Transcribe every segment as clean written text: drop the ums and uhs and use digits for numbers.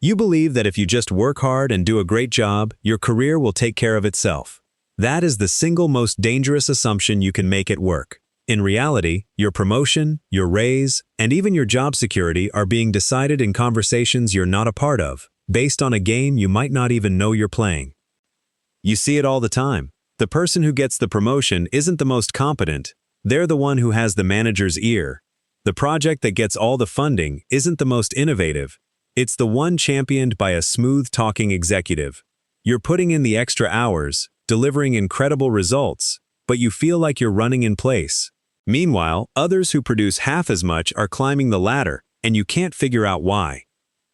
You believe that if you just work hard and do a great job, your career will take care of itself. That is the single most dangerous assumption you can make at work. In reality, your promotion, your raise, and even your job security are being decided in conversations you're not a part of, based on a game you might not even know you're playing. You see it all the time. The person who gets the promotion isn't the most competent. They're the one who has the manager's ear. The project that gets all the funding isn't the most innovative. It's the one championed by a smooth-talking executive. You're putting in the extra hours, delivering incredible results, but you feel like you're running in place. Meanwhile, others who produce half as much are climbing the ladder, and you can't figure out why.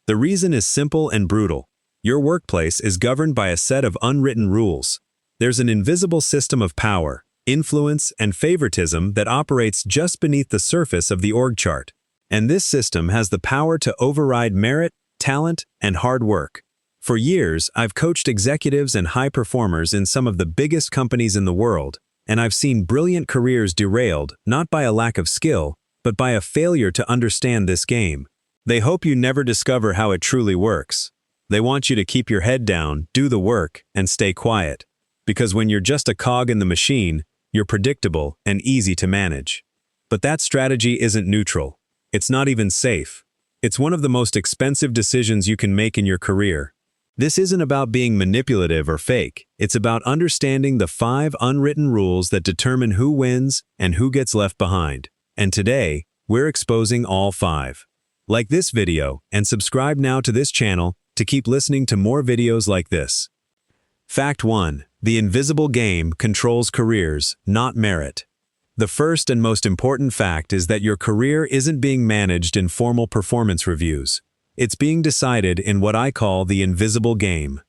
The reason is simple and brutal. Your workplace is governed by a set of unwritten rules. There's an invisible system of power, influence, and favoritism that operates just beneath the surface of the org chart. And this system has the power to override merit, talent, and hard work. For years, I've coached executives and high performers in some of the biggest companies in the world, and I've seen brilliant careers derailed not by a lack of skill, but by a failure to understand this game. They hope you never discover how it truly works. They want you to keep your head down, do the work, and stay quiet. Because when you're just a cog in the machine, you're predictable and easy to manage. But that strategy isn't neutral. It's not even safe. It's one of the most expensive decisions you can make in your career. This isn't about being manipulative or fake. It's about understanding the 5 unwritten rules that determine who wins and who gets left behind. And today, we're exposing all 5. Like this video and subscribe now to this channel to keep listening to more videos like this. Fact 1. The invisible game controls careers, not merit. The first and most important fact is that your career isn't being managed in formal performance reviews. It's being decided in what I call the invisible game.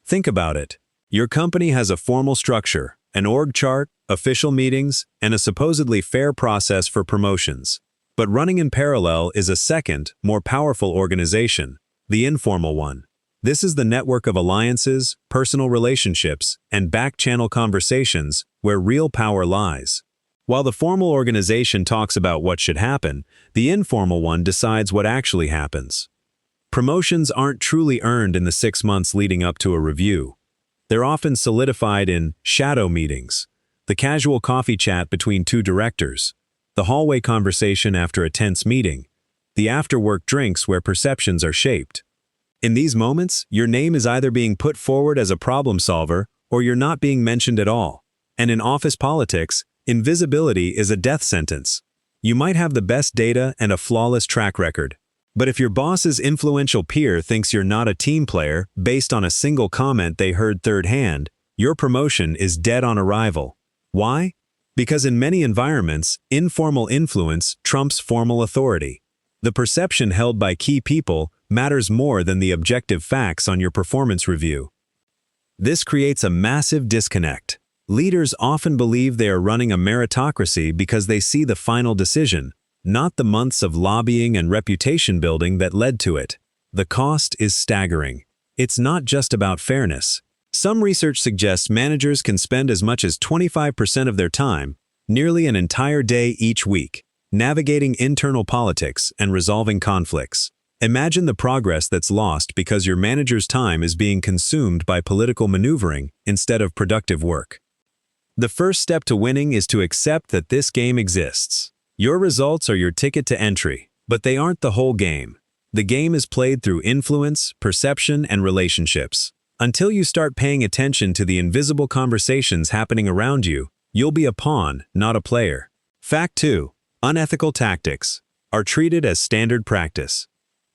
Think about it. Your company has a formal structure, an org chart, official meetings, and a supposedly fair process for promotions. But running in parallel is a second, more powerful organization, the informal one. This is the network of alliances, personal relationships, and back-channel conversations where real power lies. While the formal organization talks about what should happen, the informal one decides what actually happens. Promotions aren't truly earned in the 6 months leading up to a review. They're often solidified in shadow meetings, the casual coffee chat between 2 directors, the hallway conversation after a tense meeting, the after-work drinks where perceptions are shaped. In these moments, your name is either being put forward as a problem solver or you're not being mentioned at all. And in office politics, invisibility is a death sentence. You might have the best data and a flawless track record. But if your boss's influential peer thinks you're not a team player based on a single comment they heard third hand, your promotion is dead on arrival. Why? Because in many environments, informal influence trumps formal authority. The perception held by key people matters more than the objective facts on your performance review. This creates a massive disconnect. Leaders often believe they are running a meritocracy because they see the final decision, not the months of lobbying and reputation building that led to it. The cost is staggering. It's not just about fairness. Some research suggests managers can spend as much as 25% of their time, nearly an entire day each week, navigating internal politics and resolving conflicts. Imagine the progress that's lost because your manager's time is being consumed by political maneuvering instead of productive work. The first step to winning is to accept that this game exists. Your results are your ticket to entry, but they aren't the whole game. The game is played through influence, perception, and relationships. Until you start paying attention to the invisible conversations happening around you, you'll be a pawn, not a player. Fact 2. Unethical tactics are treated as standard practice.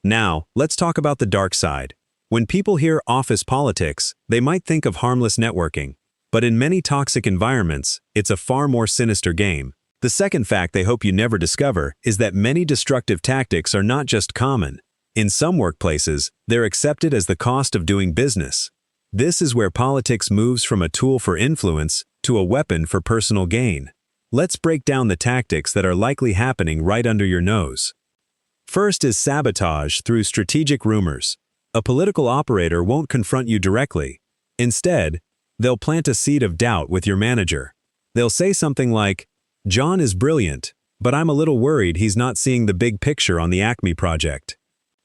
Now, let's talk about the dark side. When people hear office politics, they might think of harmless networking. But in many toxic environments, it's a far more sinister game. The second fact they hope you never discover is that many destructive tactics are not just common. In some workplaces, they're accepted as the cost of doing business. This is where politics moves from a tool for influence to a weapon for personal gain. Let's break down the tactics that are likely happening right under your nose. First is sabotage through strategic rumors. A political operator won't confront you directly. Instead, they'll plant a seed of doubt with your manager. They'll say something like, "John is brilliant, but I'm a little worried he's not seeing the big picture on the Acme project."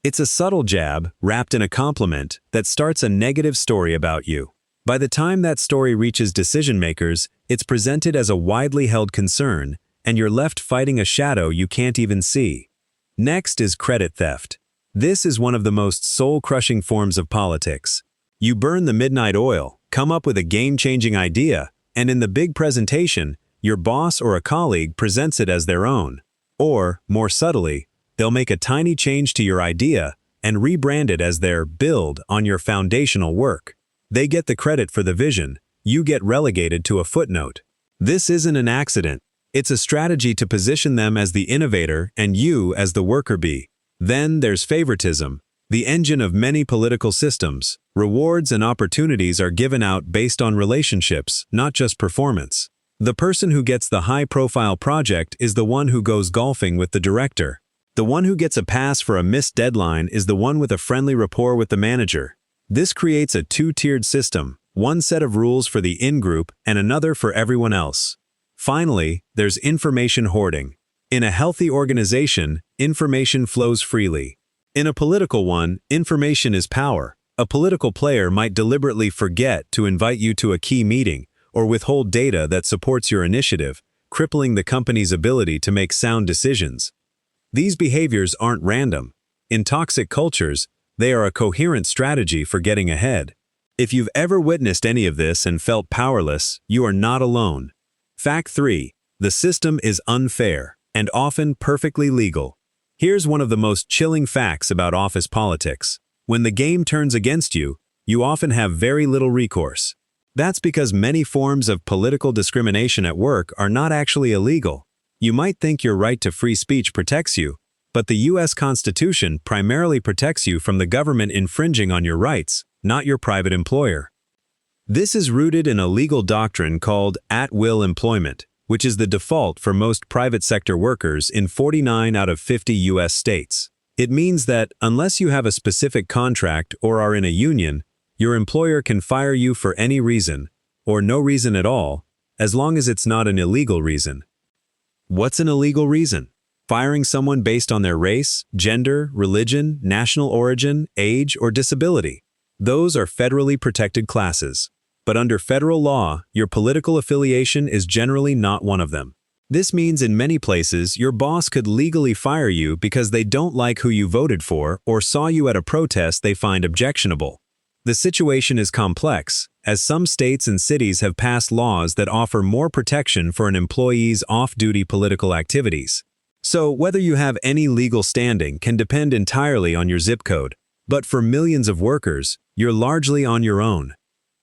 It's a subtle jab, wrapped in a compliment, that starts a negative story about you. By the time that story reaches decision-makers, it's presented as a widely held concern, and you're left fighting a shadow you can't even see. Next is credit theft. This is one of the most soul-crushing forms of politics. You burn the midnight oil, come up with a game-changing idea, and in the big presentation, your boss or a colleague presents it as their own. Or, more subtly, they'll make a tiny change to your idea and rebrand it as their build on your foundational work. They get the credit for the vision, you get relegated to a footnote. This isn't an accident. It's a strategy to position them as the innovator and you as the worker bee. Then there's favoritism, the engine of many political systems. Rewards and opportunities are given out based on relationships, not just performance. The person who gets the high-profile project is the one who goes golfing with the director. The one who gets a pass for a missed deadline is the one with a friendly rapport with the manager. This creates a two-tiered system, one set of rules for the in-group and another for everyone else. Finally, there's information hoarding. In a healthy organization, information flows freely. In a political one, information is power. A political player might deliberately forget to invite you to a key meeting or withhold data that supports your initiative, crippling the company's ability to make sound decisions. These behaviors aren't random. In toxic cultures, they are a coherent strategy for getting ahead. If you've ever witnessed any of this and felt powerless, you are not alone. Fact 3. The system is unfair and often perfectly legal. Here's one of the most chilling facts about office politics. When the game turns against you, you often have very little recourse. That's because many forms of political discrimination at work are not actually illegal. You might think your right to free speech protects you, but the U.S. Constitution primarily protects you from the government infringing on your rights, not your private employer. This is rooted in a legal doctrine called at-will employment, which is the default for most private sector workers in 49 out of 50 U.S. states. It means that unless you have a specific contract or are in a union, your employer can fire you for any reason, or no reason at all, as long as it's not an illegal reason. What's an illegal reason? Firing someone based on their race, gender, religion, national origin, age, or disability. Those are federally protected classes. But under federal law, your political affiliation is generally not one of them. This means in many places, your boss could legally fire you because they don't like who you voted for or saw you at a protest they find objectionable. The situation is complex, as some states and cities have passed laws that offer more protection for an employee's off-duty political activities. So whether you have any legal standing can depend entirely on your zip code. But for millions of workers, you're largely on your own.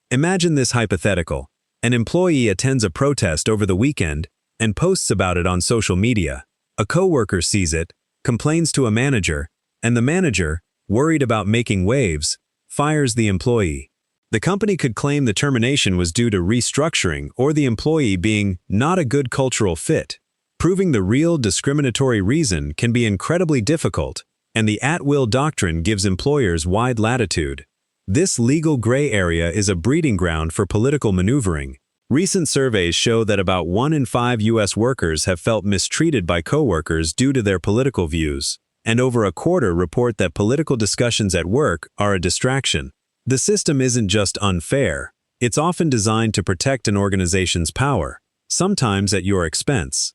Imagine this hypothetical. An employee attends a protest over the weekend and posts about it on social media. A coworker sees it, complains to a manager, and the manager, worried about making waves, fires the employee. The company could claim the termination was due to restructuring or the employee being not a good cultural fit. Proving the real discriminatory reason can be incredibly difficult, and the at-will doctrine gives employers wide latitude. This legal gray area is a breeding ground for political maneuvering. Recent surveys show that about 1 in 5 U.S. workers have felt mistreated by coworkers due to their political views, and over a quarter report that political discussions at work are a distraction. The system isn't just unfair, it's often designed to protect an organization's power, sometimes at your expense.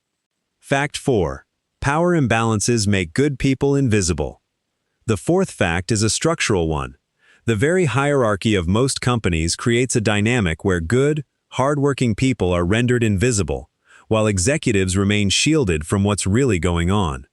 Fact 4. Power imbalances make good people invisible. The fourth fact is a structural one. The very hierarchy of most companies creates a dynamic where good, hardworking people are rendered invisible, while executives remain shielded from what's really going on.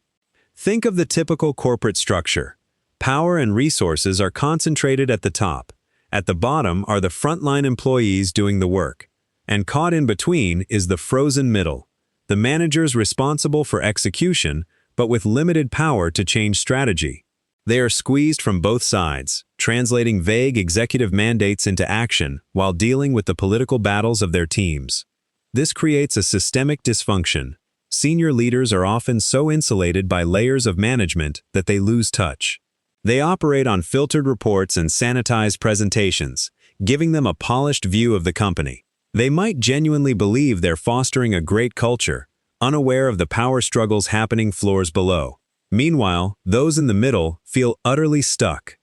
Think of the typical corporate structure. Power and resources are concentrated at the top. At the bottom are the frontline employees doing the work. And caught in between is the frozen middle. The managers responsible for execution, but with limited power to change strategy. They are squeezed from both sides, translating vague executive mandates into action while dealing with the political battles of their teams. This creates a systemic dysfunction. Senior leaders are often so insulated by layers of management that they lose touch. They operate on filtered reports and sanitized presentations, giving them a polished view of the company. They might genuinely believe they're fostering a great culture, unaware of the power struggles happening floors below. Meanwhile, those in the middle feel utterly stuck.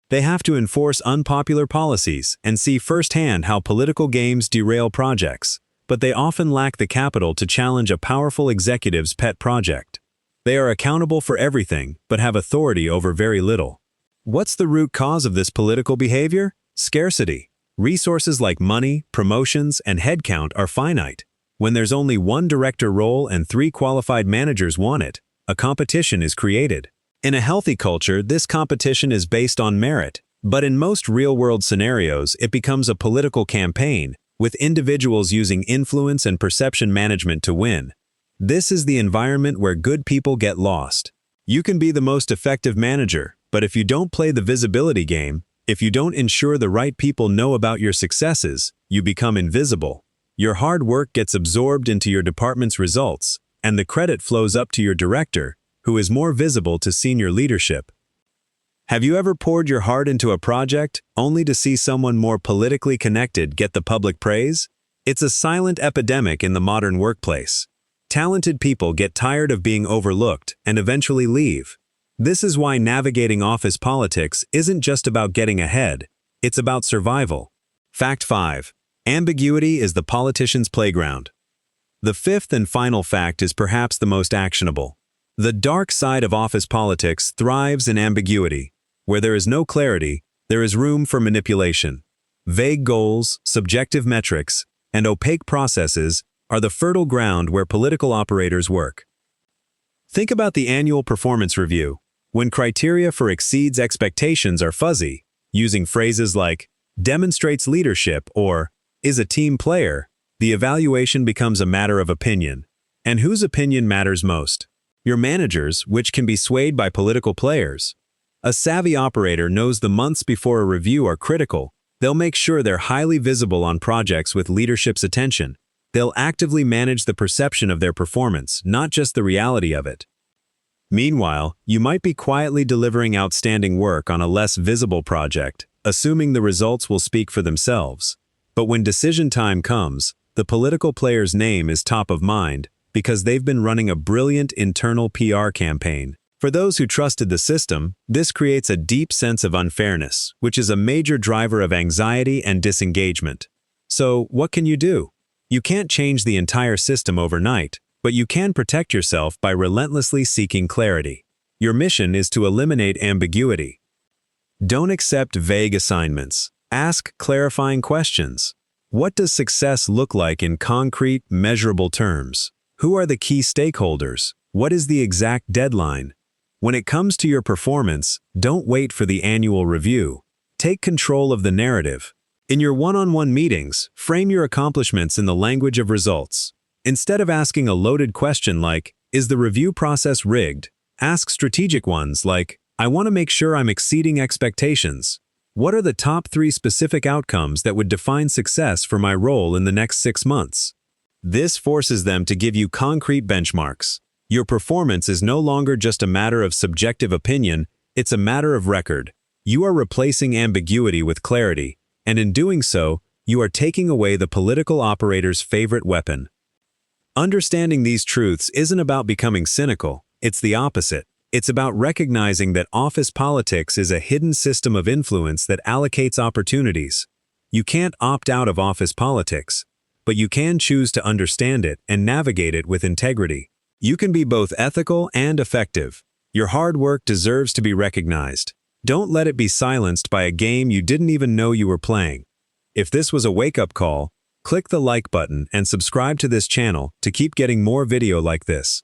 They have to enforce unpopular policies and see firsthand how political games derail projects, but they often lack the capital to challenge a powerful executive's pet project. They are accountable for everything, but have authority over very little. What's the root cause of this political behavior? Scarcity. Resources like money, promotions, and headcount are finite. When there's only one director role and 3 qualified managers want it, a competition is created. In a healthy culture, this competition is based on merit, but in most real-world scenarios, it becomes a political campaign, with individuals using influence and perception management to win. This is the environment where good people get lost. You can be the most effective manager, but if you don't play the visibility game, if you don't ensure the right people know about your successes, you become invisible. Your hard work gets absorbed into your department's results, and the credit flows up to your director, who is more visible to senior leadership. Have you ever poured your heart into a project only to see someone more politically connected get the public praise? It's a silent epidemic in the modern workplace. Talented people get tired of being overlooked and eventually leave. This is why navigating office politics isn't just about getting ahead, it's about survival. Fact 5. Ambiguity is the politician's playground. The 5th and final fact is perhaps the most actionable. The dark side of office politics thrives in ambiguity. Where there is no clarity, there is room for manipulation. Vague goals, subjective metrics, and opaque processes are the fertile ground where political operators work. Think about the annual performance review. When criteria for exceeds expectations are fuzzy, using phrases like demonstrates leadership or is a team player, the evaluation becomes a matter of opinion. And whose opinion matters most? Your manager's, which can be swayed by political players. A savvy operator knows the months before a review are critical. They'll make sure they're highly visible on projects with leadership's attention. They'll actively manage the perception of their performance, not just the reality of it. Meanwhile, you might be quietly delivering outstanding work on a less visible project, assuming the results will speak for themselves. But when decision time comes, the political player's name is top of mind because they've been running a brilliant internal PR campaign. For those who trusted the system, this creates a deep sense of unfairness, which is a major driver of anxiety and disengagement. So, what can you do? You can't change the entire system overnight, but you can protect yourself by relentlessly seeking clarity. Your mission is to eliminate ambiguity. Don't accept vague assignments. Ask clarifying questions. What does success look like in concrete, measurable terms? Who are the key stakeholders? What is the exact deadline? When it comes to your performance, don't wait for the annual review. Take control of the narrative. In your one-on-one meetings, frame your accomplishments in the language of results. Instead of asking a loaded question like, "Is the review process rigged?" ask strategic ones like, "I want to make sure I'm exceeding expectations. What are the top 3 specific outcomes that would define success for my role in the next 6 months?" This forces them to give you concrete benchmarks. Your performance is no longer just a matter of subjective opinion, it's a matter of record. You are replacing ambiguity with clarity, and in doing so, you are taking away the political operator's favorite weapon. Understanding these truths isn't about becoming cynical, it's the opposite. It's about recognizing that office politics is a hidden system of influence that allocates opportunities. You can't opt out of office politics, but you can choose to understand it and navigate it with integrity. You can be both ethical and effective. Your hard work deserves to be recognized. Don't let it be silenced by a game you didn't even know you were playing. If this was a wake-up call, click the like button and subscribe to this channel to keep getting more video like this.